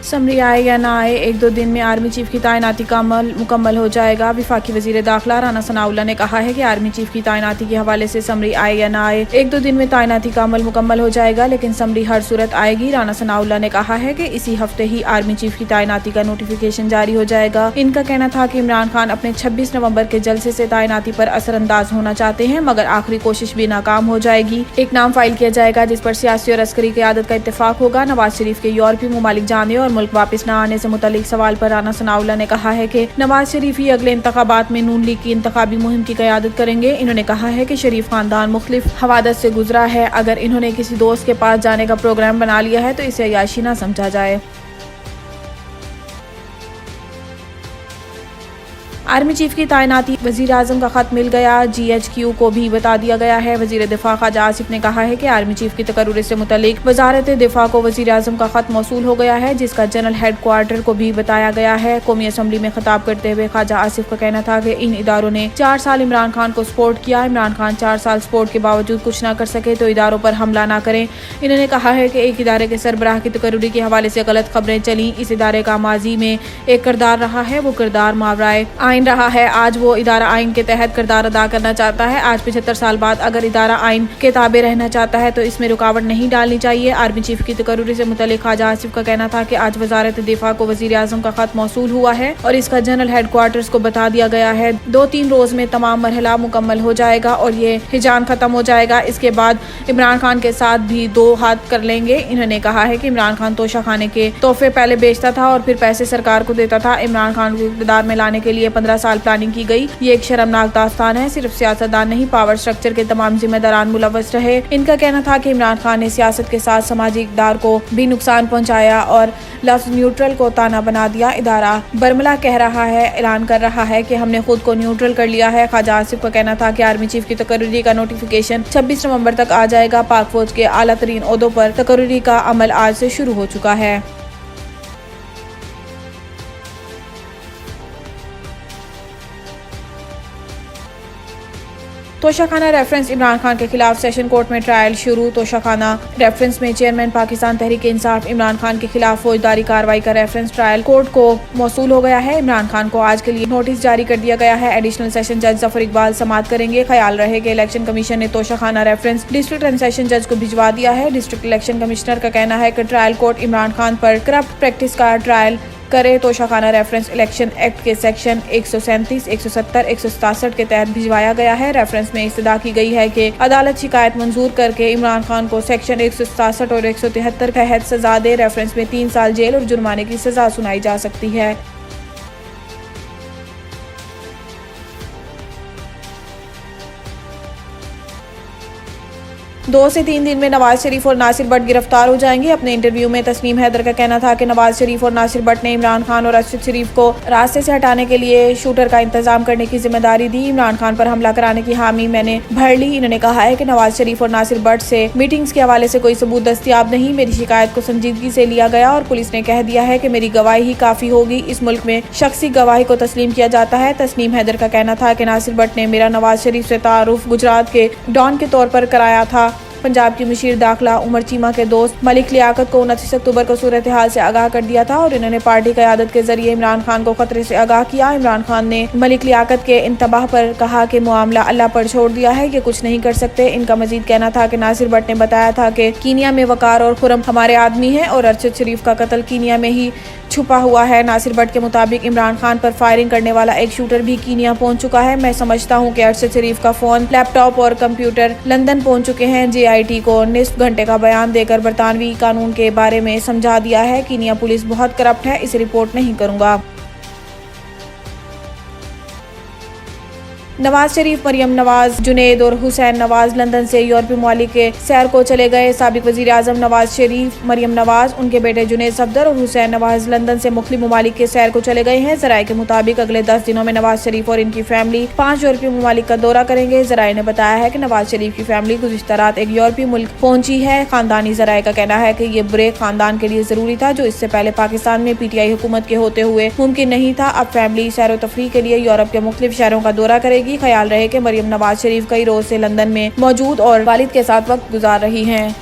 Summary आए या ना आए, 1-2 दिन में आर्मी चीफ की तैनाती का अमल मुकम्मल हो जाएगा। वफाकी वजीर दाखिला राना सनाउल्लाह ने कहा है कि आर्मी चीफ की तैनाती के हवाले से समरी आए या ना आए, 1-2 दिन में तैनाती का अमल मुकम्मल हो जाएगा, लेकिन समरी हर सूरत आएगी। राना सनाउल्लाह ने कहा है कि इसी हफ्ते ही आर्मी चीफ की तैनाती का नोटिफिकेशन जारी हो जाएगा। इनका कहना था कि इमरान खान अपने 26 नवंबर के जलसे से तैनाती पर असरअंदाज होना चाहते हैं, मगर आखिरी कोशिश भी नाकाम हो जाएगी। एक नाम फाइल किया जाएगा जिस पर सियासी और अस्करी क़यादत का इत्तेफाक होगा। नवाज शरीफ के यूरोपीय ममालिक जाने और मुल्क वापस न आने से मुतालिक सवाल पर राना सनाउल्लाह ने कहा है कि नवाज शरीफ ही अगले इंतखाबात में नून लीग की इंतखाबी मुहिम की क़यादत करेंगे। इन्होंने कहा है कि शरीफ खानदान मुख्तलिफ हवादत से गुजरा है, अगर इन्होंने किसी दोस्त के पास जाने का प्रोग्राम बना लिया है तो इसे अय्याशी न समझा जाए। आर्मी चीफ की तैनाती वजीर आजम का खत मिल गया, GHQ को भी बता दिया गया है। वजीर दिफा ख्वाजा आसिफ ने कहा है कि आर्मी चीफ की तकर्रुर से मुतल्लिक वजारत दिफा को वजीर आजम का खत मौसूल हो गया है, जिसका जनरल हेड क्वार्टर को भी बताया गया है। कौमी असम्बली में खिताब करते हुए ख्वाजा आसिफ का कहना था कि इन इदारों ने 4 साल इमरान खान को सपोर्ट किया। इमरान खान 4 साल सपोर्ट के बावजूद कुछ न कर सके तो इदारों पर हमला न करें। इन्होंने कहा है कि एक इदारे के सरबराह की तकर्रुरी के हवाले से गलत खबरें चली। इस इदारे का माजी में एक किरदार रहा है, वो किरदार मावराए आइन रहा है। आज वो इदारा आइन के तहत किरदार अदा करना चाहता है। आज 75 साल बाद अगर इदारा आइन के ताबे रहना चाहता है तो इसमें रुकावट नहीं डालनी चाहिए। आर्मी चीफ की तकर्रुरी से मुतल्लिक ख्वाजा आसिफ का कहना था कि आज वजारत दिफा को वजीर आजम का खत मौसूल हुआ है और इसका जनरल हेड क्वार्टर्स को बता दिया गया है। 2-3 रोज में तमाम मरहला मुकम्मल हो जाएगा और ये हिजान खत्म हो जाएगा। इसके बाद इमरान खान के साथ भी 2 हाथ कर लेंगे। इन्होंने कहा है कि इमरान खान तोशा खाने के तोहफे पहले बेचता था और फिर पैसे सरकार को देता था। इमरान खान को इक़्तिदार में लाने के लिए 15 साल प्लानिंग की गई। ये एक शर्मनाक दास्तान है। सिर्फ सियासतदान नहीं, पावर स्ट्रक्चर के तमाम जिम्मेदारान मुलव्वस रहे। इनका कहना था कि इमरान खान ने सियासत के साथ समाजी इक़्तिदार को भी नुकसान पहुंचाया और लफ्ज न्यूट्रल को ताना बना दिया। इदारा बरमला कह रहा है, ऐलान कर रहा है कि हमने खुद को न्यूट्रल कर लिया है। ख्वाजा आसिफ का कहना था कि आर्मी चीफ की तकर्रुरी का नोटिफिकेशन 26 नवंबर तक आ जाएगा। पाक फौज के आला तरीन ओहदों पर तकर्रुरी का अमल आज से शुरू हो चुका है। तोशाखाना रेफरेंस इमरान खान के खिलाफ सेशन कोर्ट में ट्रायल शुरू। तोशाखाना रेफरेंस में चेयरमैन पाकिस्तान तहरीक इंसाफ इमरान खान के खिलाफ फौजदारी कार्रवाई का रेफरेंस ट्रायल कोर्ट को मौसूल हो गया है। इमरान खान को आज के लिए नोटिस जारी कर दिया गया है। एडिशनल सेशन जज जफर इकबाल समाअत करेंगे। ख्याल रहे कि इलेक्शन कमीशन ने Toshakhana reference district and session जज को भिजवा दिया है। डिस्ट्रिक्ट इलेक्शन कमिश्नर का कहना है कि ट्रायल कोर्ट इमरान खान पर करप्ट प्रैक्टिस का ट्रायल करे। तोशाखाना रेफरेंस इलेक्शन एक्ट के सेक्शन 137, 170, 167 के तहत भिजवाया गया है। रेफरेंस में इस्तदा की गई है कि अदालत शिकायत मंजूर करके इमरान खान को सेक्शन 167 और 173 के तहत सजा दे। रेफरेंस में 3 साल जेल और जुर्माने की सजा सुनाई जा सकती है। 2 से 3 दिन में नवाज शरीफ और नासिर भट्ट गिरफ्तार हो जाएंगे। अपने इंटरव्यू में तस्नीम हैदर का कहना था कि नवाज शरीफ और नासिर भट्ट ने इमरान खान और अरशद शरीफ को रास्ते से हटाने के लिए शूटर का इंतजाम करने की जिम्मेदारी दी। इमरान खान पर हमला कराने की हामी मैंने भर ली। इन्होंने कहा है कि नवाज शरीफ और नासिर भट्ट से मीटिंग्स के हवाले से कोई सबूत दस्तियाब नहीं। मेरी शिकायत को संजीदगी से लिया गया और पुलिस ने कह दिया है कि मेरी गवाही ही काफी होगी। इस मुल्क में शख्सी गवाही को तस्लीम किया जाता है। तस्नीम हैदर का कहना था कि नासिर भट्ट ने मेरा नवाज शरीफ से तारुफ गुजरात के डॉन के तौर पर कराया था। पंजाब की मुशीर दाखिला उमर चीमा के दोस्त मलिक लियाकत को 29 अक्टूबर को सूरत हाल से आगाह कर दिया था और इन्होंने पार्टी क़यादत के जरिए इमरान खान को खतरे से आगाह किया। इमरान खान ने मलिक लियाकत के इंतबाह पर कहा कि मामला अल्लाह पर छोड़ दिया है, ये कुछ नहीं कर सकते। इनका मजीद कहना था कि नासिर भट्ट ने बताया था कि कीनिया में वकार और खुरम हमारे आदमी हैं और अरशद शरीफ का कत्ल कीनिया में ही छुपा हुआ है। नासिर भट्ट के मुताबिक इमरान खान पर फायरिंग करने वाला एक शूटर भी कीनिया पहुंच चुका है। मैं समझता हूं कि अरशद शरीफ का फोन, लैपटॉप और कंप्यूटर लंदन पहुंच चुके हैं। JIT को निस्फ घंटे का बयान देकर बरतानवी कानून के बारे में समझा दिया है। कीनिया पुलिस बहुत करप्ट है, इसे रिपोर्ट नहीं करूंगा। नवाज शरीफ, मरियम नवाज, जुनेद और हुसैन नवाज लंदन से यूरोपीय ममालिक के सैर को चले गए। साबिक वजीर आजम नवाज शरीफ, मरियम नवाज, उनके बेटे जुनेद सफदर और हुसैन नवाज लंदन से मुख्तलिफ ममालिक के सैर को चले गए हैं। जराये के मुताबिक अगले 10 दिनों में नवाज शरीफ और इनकी फैमिली 5 यूरोपीय ममालिक का दौरा करेंगे। जराये ने बताया है कि नवाज शरीफ की फैमिली गुज़िश्ता रात एक यूरोपीय मुल्क पहुंची है। खानदानी जराये का कहना है कि ये ब्रेक खानदान के लिए जरूरी था, जो इससे पहले पाकिस्तान में PTI हुकूमत के होते हुए मुमकिन नहीं था। अब फैमिली सैर तफरीह के लिए यूरोप के मुख्तलिफ शहरों का दौरा करेगी। ख्याल रहे कि मरियम नवाज शरीफ कई रोज से लंदन में मौजूद और वालिद के साथ वक्त गुजार रही हैं।